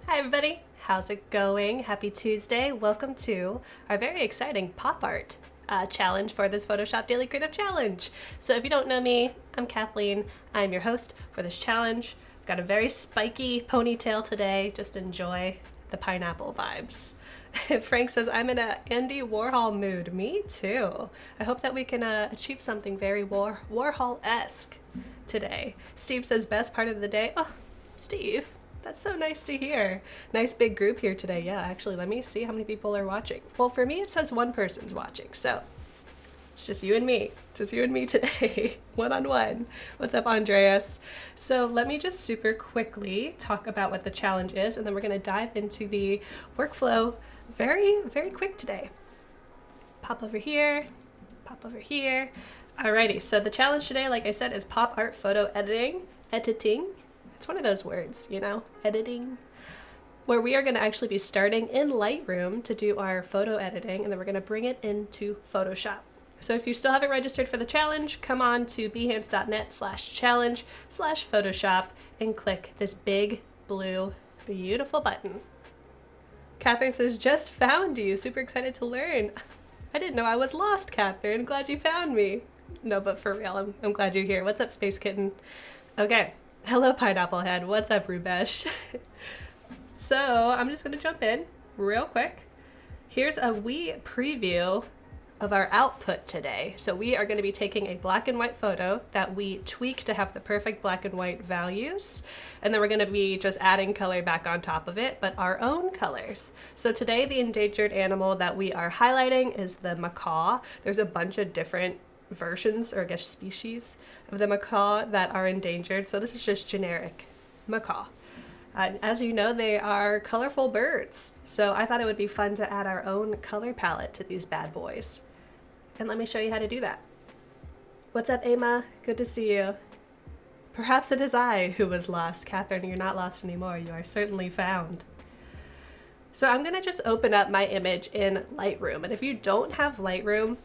Hi everybody, how's it going? Happy Tuesday. Welcome to our very exciting pop art challenge for this Photoshop Daily Creative Challenge. So if you don't know me, I'm Kathleen. I'm your host for this challenge. I've got a very spiky ponytail today. Just enjoy the pineapple vibes. Frank says, I'm in an Andy Warhol mood. Me too. I hope that we can achieve something very Warhol-esque today. Steve says, best part of the day. Oh, Steve. That's so nice to hear. Nice big group here today. Yeah, actually, let me see how many people are watching. Well, for me, it says one person's watching, so it's just you and me. Just you and me today, one-on-one. What's up, Andreas? So let me just super quickly talk about what the challenge is, and then we're gonna dive into the workflow very, very quick today. Pop over here, pop over here. Alrighty, so the challenge today, like I said, is pop art photo editing. It's one of those words, you know, editing, where we are going to actually be starting in Lightroom to do our photo editing, and then we're going to bring it into Photoshop. So if you still haven't registered for the challenge, come on to behance.net/challenge/Photoshop and click this big, blue, beautiful button. Catherine says, just found you. Super excited to learn. I didn't know I was lost, Catherine. Glad you found me. No, but for real, I'm glad you're here. What's up, Space Kitten? Okay. Hello, Pineapple Head. What's up, Rubesh? So I'm just going to jump in real quick. Here's a wee preview of our output today. So we are going to be taking a black and white photo that we tweak to have the perfect black and white values. And then we're going to be just adding color back on top of it, but our own colors. So today the endangered animal that we are highlighting is the macaw. There's a bunch of different versions, or I guess species, of the macaw that are endangered. So this is just generic macaw. And as you know, they are colorful birds. So I thought it would be fun to add our own color palette to these bad boys. And let me show you how to do that. What's up, Emma? Good to see you. Perhaps it is I who was lost. Catherine, you're not lost anymore. You are certainly found. So I'm gonna just open up my image in Lightroom. And if you don't have Lightroom,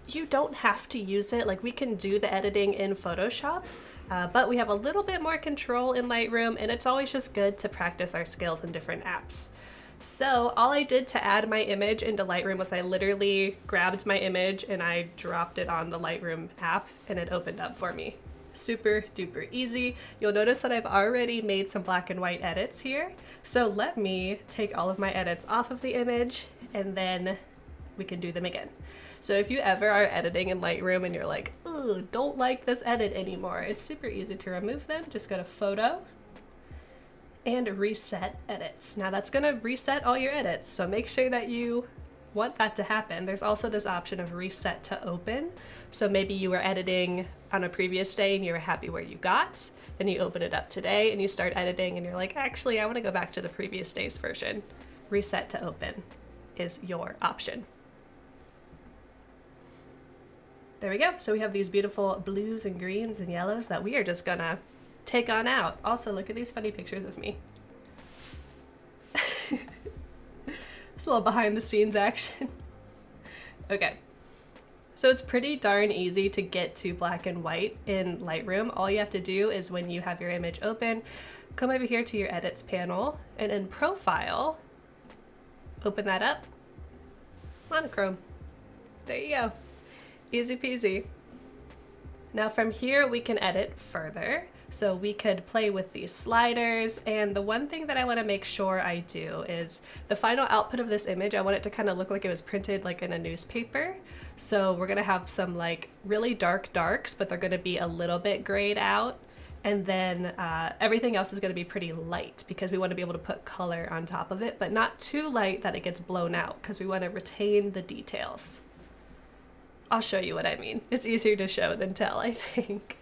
you don't have to use it. Like, we can do the editing in Photoshop, but we have a little bit more control in Lightroom, and it's always just good to practice our skills in different apps. So all I did to add my image into Lightroom was I literally grabbed my image and I dropped it on the Lightroom app and it opened up for me. Super duper easy. You'll notice that I've already made some black and white edits here. So let me take all of my edits off of the image and then we can do them again. So if you ever are editing in Lightroom and you're like, ugh, don't like this edit anymore, it's super easy to remove them. Just go to Photo and Reset Edits. Now that's gonna reset all your edits, so make sure that you want that to happen. There's also this option of Reset to Open. So maybe you were editing on a previous day and you were happy where you got, then you open it up today and you start editing and you're like, actually, I wanna go back to the previous day's version. Reset to Open is your option. There we go. So we have these beautiful blues and greens and yellows that we are just gonna take on out. Also, look at these funny pictures of me. It's a little behind the scenes action. Okay. So it's pretty darn easy to get to black and white in Lightroom. All you have to do is when you have your image open, come over here to your edits panel and in profile, open that up, monochrome. There you go. Easy peasy. Now from here we can edit further. So we could play with these sliders, and the one thing that I want to make sure I do is the final output of this image, I want it to kind of look like it was printed like in a newspaper. So we're going to have some like really dark darks, but they're going to be a little bit grayed out. And then everything else is going to be pretty light because we want to be able to put color on top of it, but not too light that it gets blown out because we want to retain the details. I'll show you what I mean. It's easier to show than tell, I think.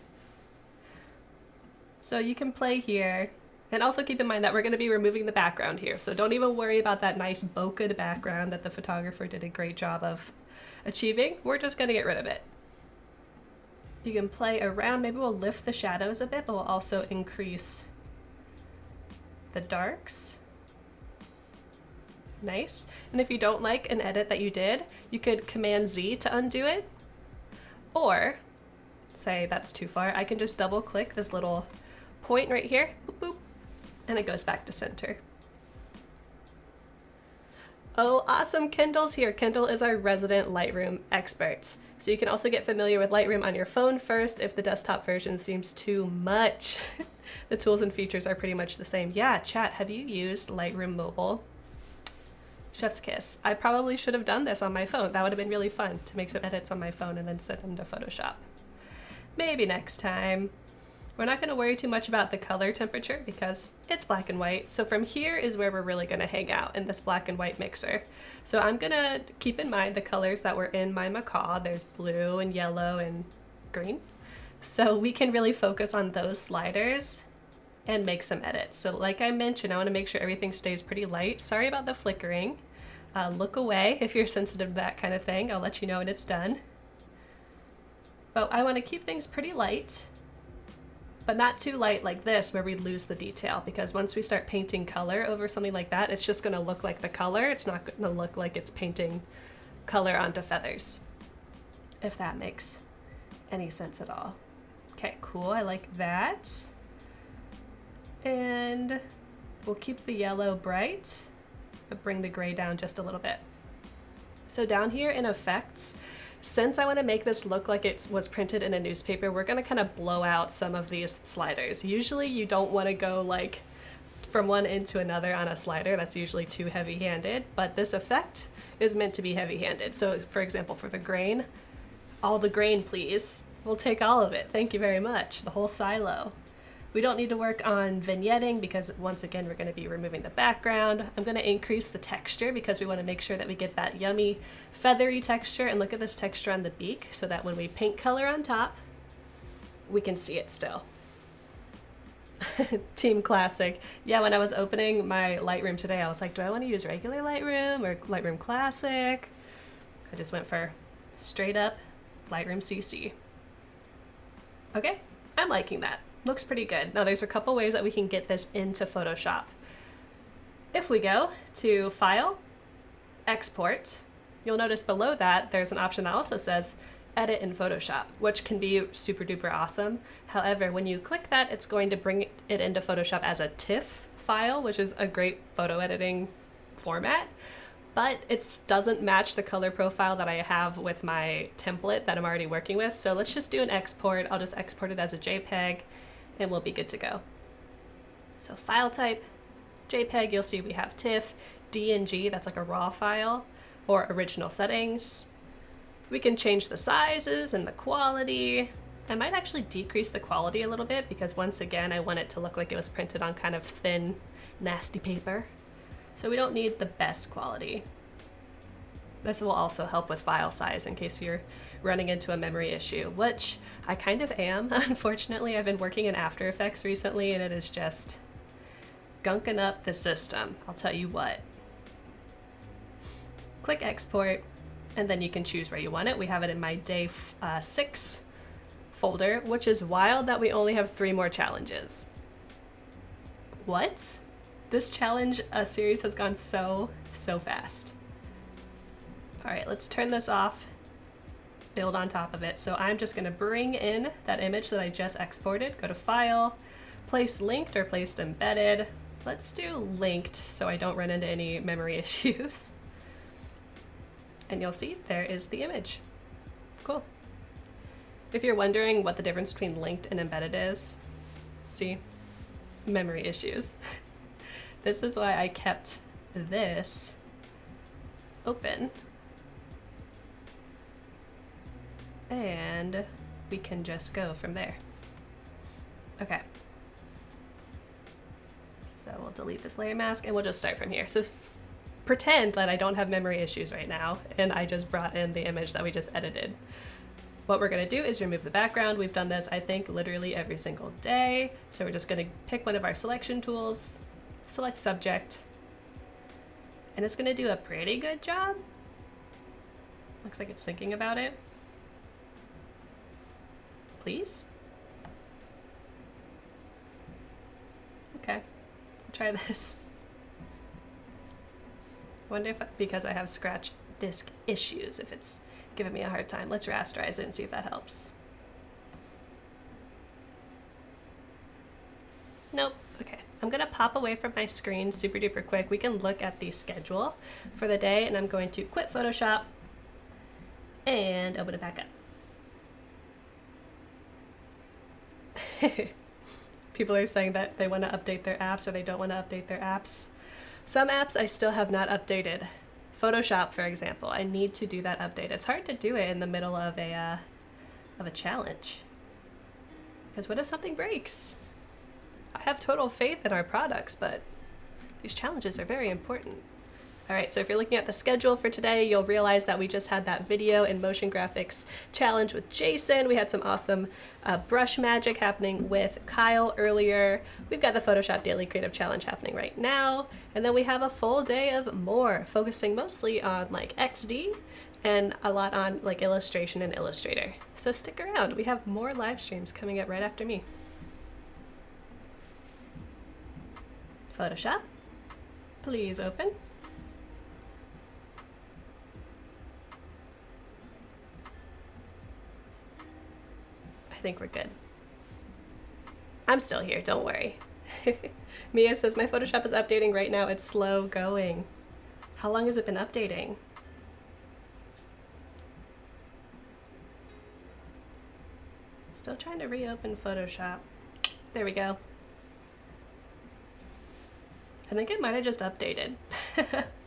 So you can play here. And also keep in mind that we're going to be removing the background here. So don't even worry about that nice bokeh background that the photographer did a great job of achieving. We're just going to get rid of it. You can play around. Maybe we'll lift the shadows a bit, but we'll also increase the darks. Nice. And if you don't like an edit that you did, you could Command Z to undo it. Or say that's too far, I can just double click this little point right here, boop, boop, and it goes back to center. Oh, awesome, Kendall's here. Kendall is our resident Lightroom expert. So you can also get familiar with Lightroom on your phone first if the desktop version seems too much. The tools and features are pretty much the same. Yeah, chat, have you used Lightroom Mobile? Chef's kiss. I probably should have done this on my phone. That would have been really fun to make some edits on my phone and then send them to Photoshop. Maybe next time. We're not going to worry too much about the color temperature because it's black and white. So from here is where we're really going to hang out in this black and white mixer. So I'm going to keep in mind the colors that were in my macaw. There's blue and yellow and green. So we can really focus on those sliders and make some edits. So like I mentioned, I want to make sure everything stays pretty light. Sorry about the flickering. Look away if you're sensitive to that kind of thing. I'll let you know when it's done. But I want to keep things pretty light, but not too light like this where we lose the detail, because once we start painting color over something like that, it's just going to look like the color. It's not going to look like it's painting color onto feathers, if that makes any sense at all. Okay, cool. I like that. And we'll keep the yellow bright, but bring the gray down just a little bit. So down here in effects, since I want to make this look like it was printed in a newspaper, we're going to kind of blow out some of these sliders. Usually you don't want to go like from one end to another on a slider. That's usually too heavy-handed, but this effect is meant to be heavy-handed. So for example, for the grain, all the grain please. We'll take all of it. Thank you very much. The whole silo. We don't need to work on vignetting because once again, we're going to be removing the background. I'm going to increase the texture because we want to make sure that we get that yummy feathery texture, and look at this texture on the beak so that when we paint color on top, we can see it still. Team Classic. Yeah, when I was opening my Lightroom today, I was like, do I want to use regular Lightroom or Lightroom Classic? I just went for straight up Lightroom CC. Okay, I'm liking that. Looks pretty good. Now there's a couple ways that we can get this into Photoshop. If we go to File, Export, you'll notice below that there's an option that also says Edit in Photoshop, which can be super duper awesome. However, when you click that, it's going to bring it into Photoshop as a TIFF file, which is a great photo editing format, but it doesn't match the color profile that I have with my template that I'm already working with. So let's just do an export. I'll just export it as a JPEG and we'll be good to go. So file type, JPEG, you'll see we have TIFF, DNG, that's like a raw file, or original settings. We can change the sizes and the quality. I might actually decrease the quality a little bit because once again, I want it to look like it was printed on kind of thin, nasty paper. So we don't need the best quality. This will also help with file size in case you're running into a memory issue, which I kind of am. Unfortunately, I've been working in After Effects recently and it is just gunking up the system. I'll tell you what. Click export and then you can choose where you want it. We have it in my day 6 folder, which is wild that we only have 3 more challenges. What? This challenge series has gone so fast. All right, let's turn this off, build on top of it. So I'm just gonna bring in that image that I just exported, go to File, Place Linked or Placed Embedded. Let's do Linked so I don't run into any memory issues. And you'll see there is the image. Cool. If you're wondering what the difference between linked and embedded is, see, memory issues. This is why I kept this open. And we can just go from there. Okay. So we'll delete this layer mask and we'll just start from here. So pretend that I don't have memory issues right now and I just brought in the image that we just edited. What we're gonna do is remove the background. We've done this, I think, literally every single day. So we're just gonna pick one of our selection tools, select subject, and it's gonna do a pretty good job. Looks like it's thinking about it. Please? Okay, try this. Wonder if, because I have scratch disk issues, if it's giving me a hard time. Let's rasterize it and see if that helps. Nope, okay. I'm gonna pop away from my screen super duper quick. We can look at the schedule for the day, and I'm going to quit Photoshop and open it back up. People are saying that they want to update their apps or they don't want to update their apps. Some apps I still have not updated. Photoshop, for example, I need to do that update. It's hard to do it in the middle of a challenge. Because what if something breaks? I have total faith in our products, but these challenges are very important. All right, so if you're looking at the schedule for today, you'll realize that we just had that video and motion graphics challenge with Jason. We had some awesome brush magic happening with Kyle earlier. We've got the Photoshop Daily Creative Challenge happening right now. And then we have a full day of more, focusing mostly on like XD and a lot on like illustration and Illustrator. So stick around, we have more live streams coming up right after me. Photoshop, please open. I think we're good. I'm still here, don't worry. Mia says, my Photoshop is updating right now. It's slow going. How long has it been updating? Still trying to reopen Photoshop. There we go. I think it might have just updated.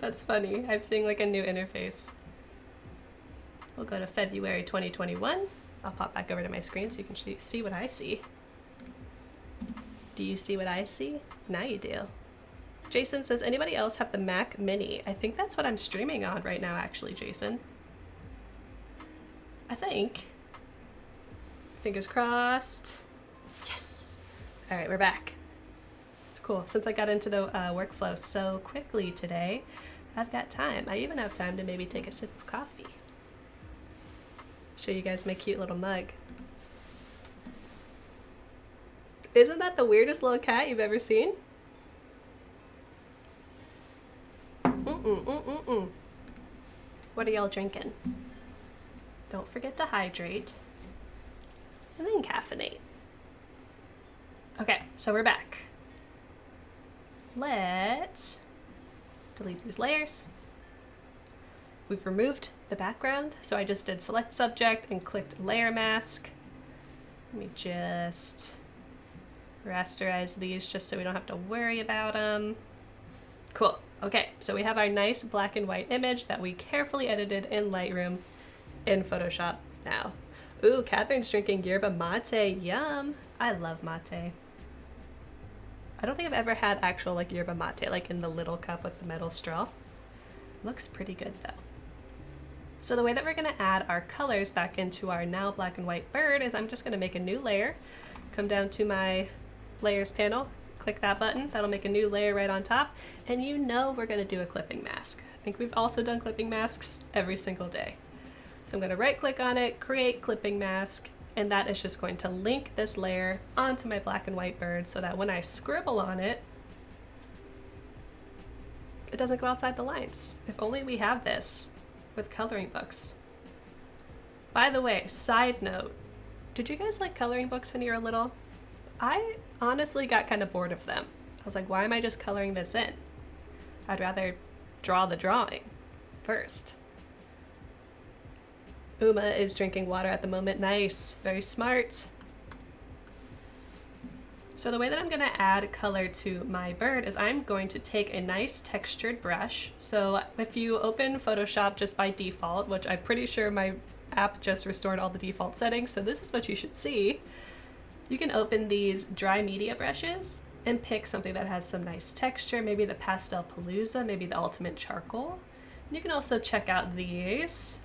That's funny. I'm seeing like a new interface. We'll go to February 2021. I'll pop back over to my screen so you can see what I see. Do you see what I see? Now you do. Jason says, anybody else have the Mac Mini? I think that's what I'm streaming on right now, actually, Jason. I think. Fingers crossed. Yes. All right, we're back. It's cool. Since I got into the workflow so quickly today, I've got time. I even have time to maybe take a sip of coffee. Show you guys my cute little mug. Isn't that the weirdest little cat you've ever seen? What are y'all drinking? Don't forget to hydrate. And then caffeinate. Okay, so we're back. Let's delete these layers. We've removed the background, so I just did select subject and clicked layer mask. Let me just rasterize these just so we don't have to worry about them. Cool. Okay, so we have our nice black and white image that we carefully edited in Lightroom in Photoshop now. Ooh, Catherine's drinking yerba mate. Yum. I love mate. I don't think I've ever had actual like yerba mate, like in the little cup with the metal straw. Looks pretty good though. So the way that we're gonna add our colors back into our now black and white bird is I'm just gonna make a new layer, come down to my layers panel, click that button, that'll make a new layer right on top, and you know we're gonna do a clipping mask. I think we've also done clipping masks every single day. So I'm gonna right click on it, create clipping mask, and that is just going to link this layer onto my black and white bird so that when I scribble on it, it doesn't go outside the lines. If only we have this with coloring books. By the way, side note, did you guys like coloring books when you were little? I honestly got kind of bored of them. I was like, why am I just coloring this in? I'd rather draw the drawing first. Uma is drinking water at the moment. Nice, very smart. So the way that I'm gonna add color to my bird is I'm going to take a nice textured brush. So if you open Photoshop just by default, which I'm pretty sure my app just restored all the default settings, so this is what you should see. You can open these dry media brushes and pick something that has some nice texture, maybe the Pastel Palooza, maybe the Ultimate Charcoal. And you can also check out these.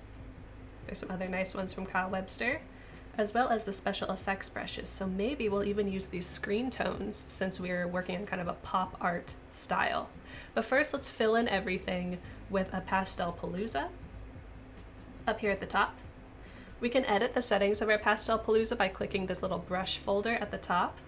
There's some other nice ones from Kyle Webster, as well as the special effects brushes. So maybe we'll even use these screen tones since we're working on kind of a pop art style. But first, let's fill in everything with a Pastel Palooza up here at the top. We can edit the settings of our Pastel Palooza by clicking this little brush folder at the top.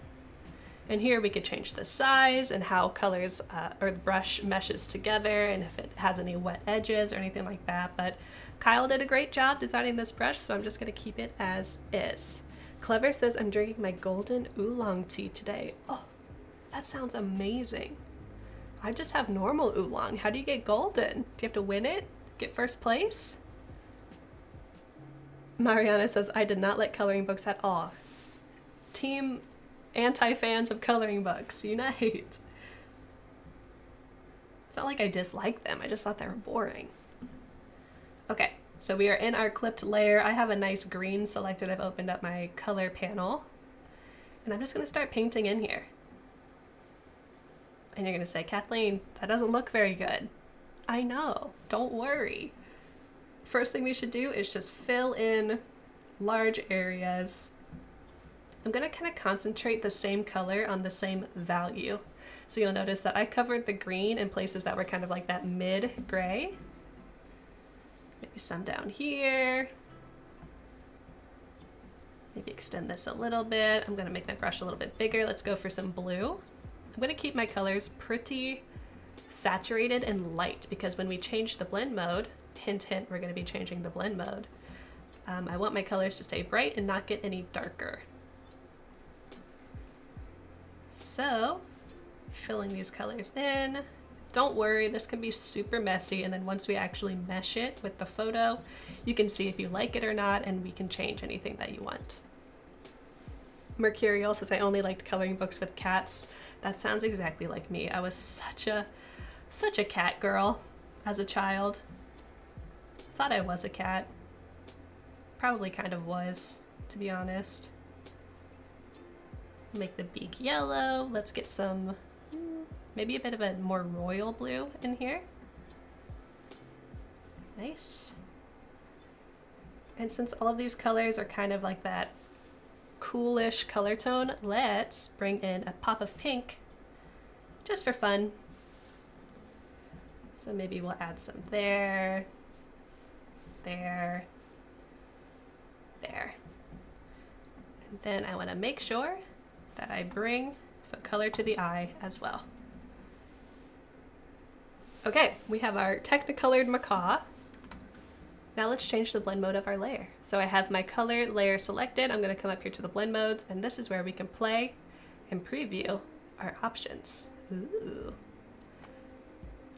And here we could change the size and how colors or the brush meshes together and if it has any wet edges or anything like that. But Kyle did a great job designing this brush, so I'm just gonna keep it as is. Clever says, I'm drinking my golden oolong tea today. Oh, That sounds amazing. I just have normal oolong. How do you get golden? Do you have to win it? Get first place? Mariana says, I did not like coloring books at all. Team anti-fans of coloring books, unite. It's not like I dislike them, I just thought they were boring. Okay, so we are in our clipped layer. I have a nice green selected. I've opened up my color panel. And I'm just gonna start painting in here. And you're gonna say, Kathleen, that doesn't look very good. I know, don't worry. First thing we should do is just fill in large areas. I'm gonna kind of concentrate the same color on the same value. So you'll notice that I covered the green in places that were kind of like that mid-gray. Maybe some down here. Maybe extend this a little bit. I'm gonna make my brush a little bit bigger. Let's go for some blue. I'm gonna keep my colors pretty saturated and light because when we change the blend mode, hint, hint, we're gonna be changing the blend mode. I want my colors to stay bright and not get any darker. So, filling these colors in. Don't worry, this can be super messy, and then once we actually mesh it with the photo, you can see if you like it or not, and we can change anything that you want. Mercurial says, I only liked coloring books with cats. That sounds exactly like me. I was such a cat girl as a child. Thought I was a cat. Probably kind of was, to be honest. Make the beak yellow. Let's get some, maybe a bit of a more royal blue in here. Nice. And since all of these colors are kind of like that coolish color tone, let's bring in a pop of pink just for fun. So maybe we'll add some there, there, there. And then I want to make sure that I bring some color to the eye as well. Okay, we have our Technicolored macaw. Now let's change the blend mode of our layer. So I have my color layer selected. I'm going to come up here to the blend modes, and this is where we can play and preview our options. Ooh.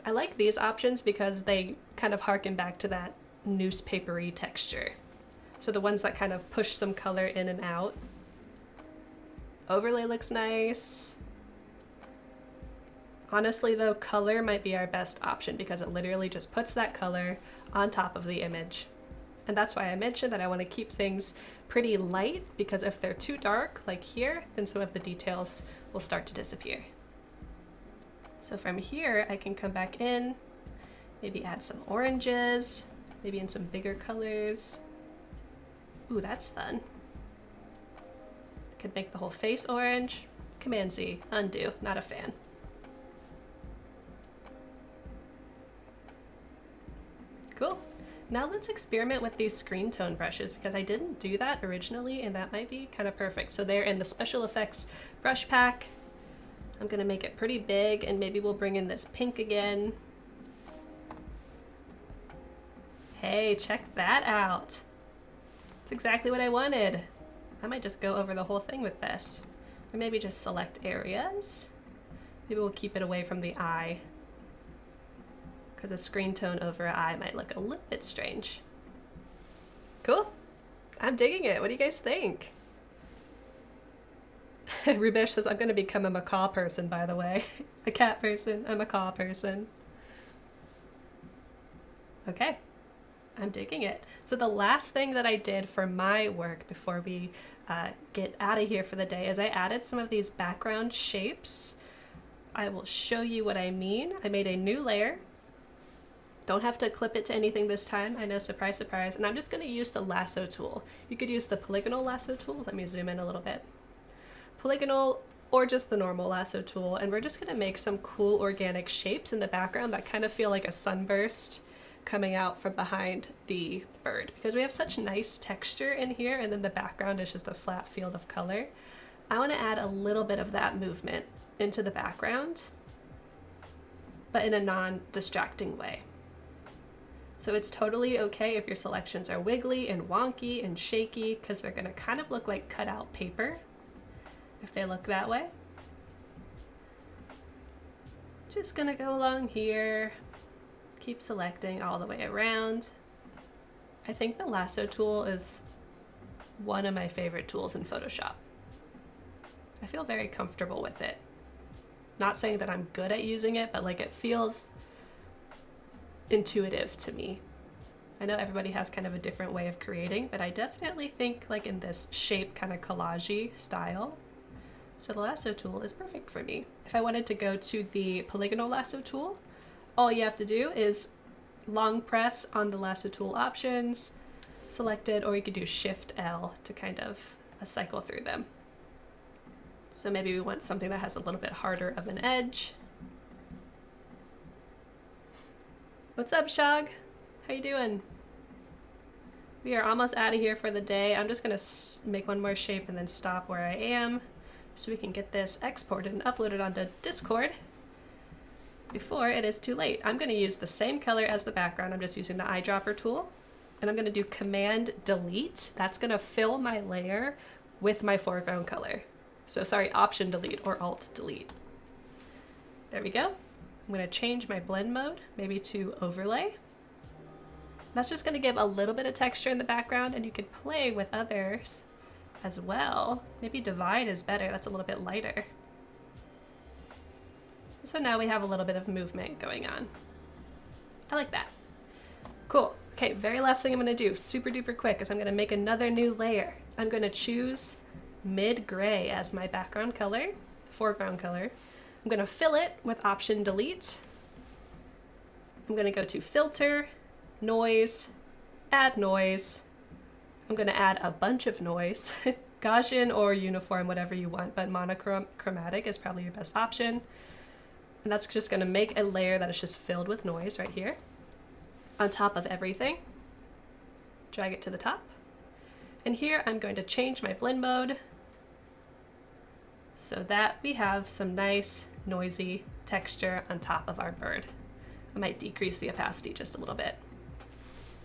I like these options because they kind of harken back to that newspapery texture. So the ones that kind of push some color in and out. Overlay looks nice. Honestly though, color might be our best option because it literally just puts that color on top of the image. And that's why I mentioned that I want to keep things pretty light, because if they're too dark, like here, then some of the details will start to disappear. So from here, I can come back in, maybe add some oranges, maybe in some bigger colors. Ooh, that's fun. Could make the whole face orange. Command Z, undo, not a fan. Cool. Now let's experiment with these screen tone brushes because I didn't do that originally and that might be kind of perfect. So they're in the special effects brush pack. I'm gonna make it pretty big and maybe we'll bring in this pink again. Hey, check that out. It's exactly what I wanted. I might just go over the whole thing with this. Or maybe just select areas. Maybe we'll keep it away from the eye, because a screen tone over an eye might look a little bit strange. Cool. I'm digging it. What do you guys think? Rubesh says, I'm going to become a macaw person, by the way. A cat person, a macaw person. Okay. I'm digging it. So the last thing that I did for my work before we get out of here for the day is I added some of these background shapes. I will show you what I mean. I made a new layer. Don't have to clip it to anything this time. I know, surprise, surprise. And I'm just going to use the lasso tool. You could use the polygonal lasso tool. Let me zoom in a little bit. Polygonal or just the normal lasso tool. And we're just going to make some cool organic shapes in the background that kind of feel like a sunburst coming out from behind the bird, because we have such nice texture in here and then the background is just a flat field of color. I want to add a little bit of that movement into the background, but in a non-distracting way. So it's totally okay if your selections are wiggly and wonky and shaky, because they're going to kind of look like cut out paper if they look that way. Just gonna go along here, keep selecting all the way around. I think the lasso tool is one of my favorite tools in Photoshop. I feel very comfortable with it. Not saying that I'm good at using it, but like it feels intuitive to me. I know everybody has kind of a different way of creating, but I definitely think like in this shape kind of collage-y style. So the lasso tool is perfect for me. If I wanted to go to the polygonal lasso tool, all you have to do is long press on the lasso tool options, select it, or you could do Shift L to kind of cycle through them. So maybe we want something that has a little bit harder of an edge. What's up, Shog? How you doing? We are almost out of here for the day. I'm just gonna make one more shape and then stop where I am so we can get this exported and uploaded onto Discord before it is too late. I'm gonna use the same color as the background. I'm just using the eyedropper tool, and I'm gonna do Command Delete. That's gonna fill my layer with my foreground color. So sorry, Option Delete or Alt Delete. There we go. I'm gonna change my blend mode, maybe to overlay. That's just gonna give a little bit of texture in the background, and you could play with others as well. Maybe divide is better, that's a little bit lighter. So now we have a little bit of movement going on. I like that. Cool. Okay, very last thing I'm gonna do, super duper quick, is I'm gonna make another new layer. I'm gonna choose mid-gray as my background color, foreground color. I'm gonna fill it with Option Delete. I'm gonna go to Filter, Noise, Add Noise. I'm gonna add a bunch of noise. Gaussian or uniform, whatever you want, but monochromatic is probably your best option. And that's just gonna make a layer that is just filled with noise right here on top of everything. Drag it to the top. And here I'm going to change my blend mode so that we have some nice noisy texture on top of our bird. I might decrease the opacity just a little bit.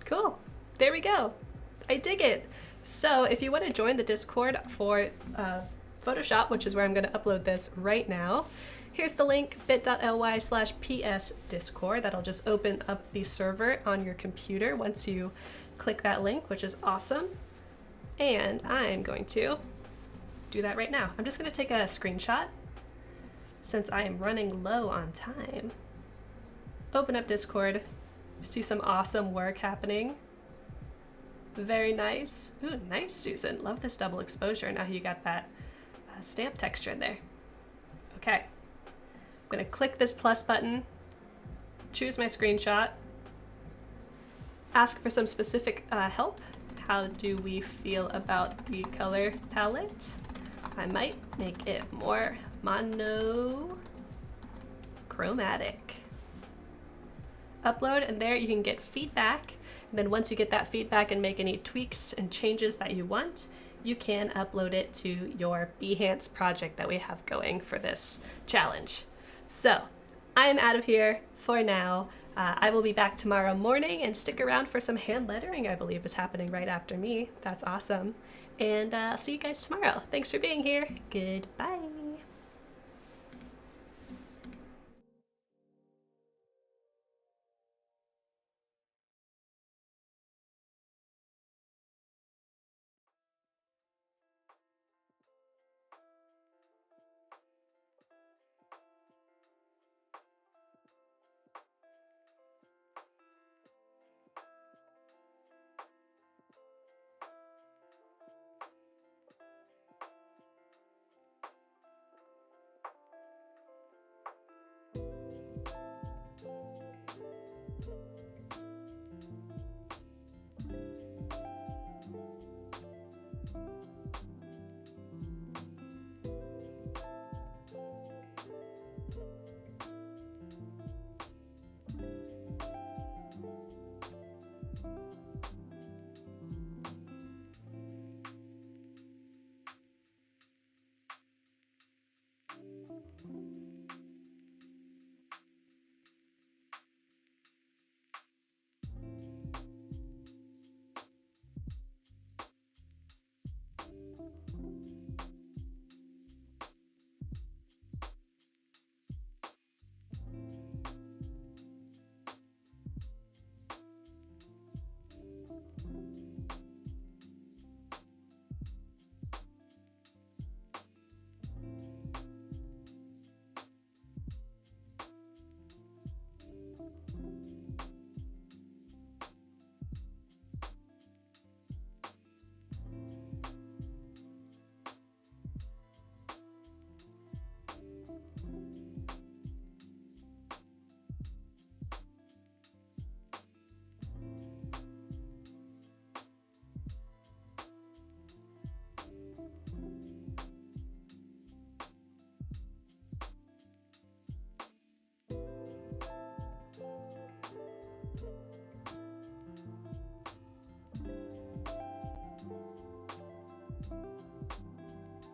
Cool, there we go. I dig it. So if you want to join the Discord for Photoshop, which is where I'm going to upload this right now, here's the link, bit.ly/psdiscord. That'll just open up the server on your computer once you click that link, which is awesome. And I'm going to do that right now. I'm just going to take a screenshot since I am running low on time. Open up Discord, see some awesome work happening. Very nice. Ooh, nice, Susan. Love this double exposure. Now you got that stamp texture in there. Okay. I'm gonna click this plus button, choose my screenshot, ask for some specific help. How do we feel about the color palette? I might make it more monochromatic. Upload, and there you can get feedback. And then once you get that feedback and make any tweaks and changes that you want, you can upload it to your Behance project that we have going for this challenge. So I am out of here for now. I will be back tomorrow morning, and stick around for some hand lettering, I believe is happening right after me. That's awesome. And I'll see you guys tomorrow. Thanks for being here. Goodbye.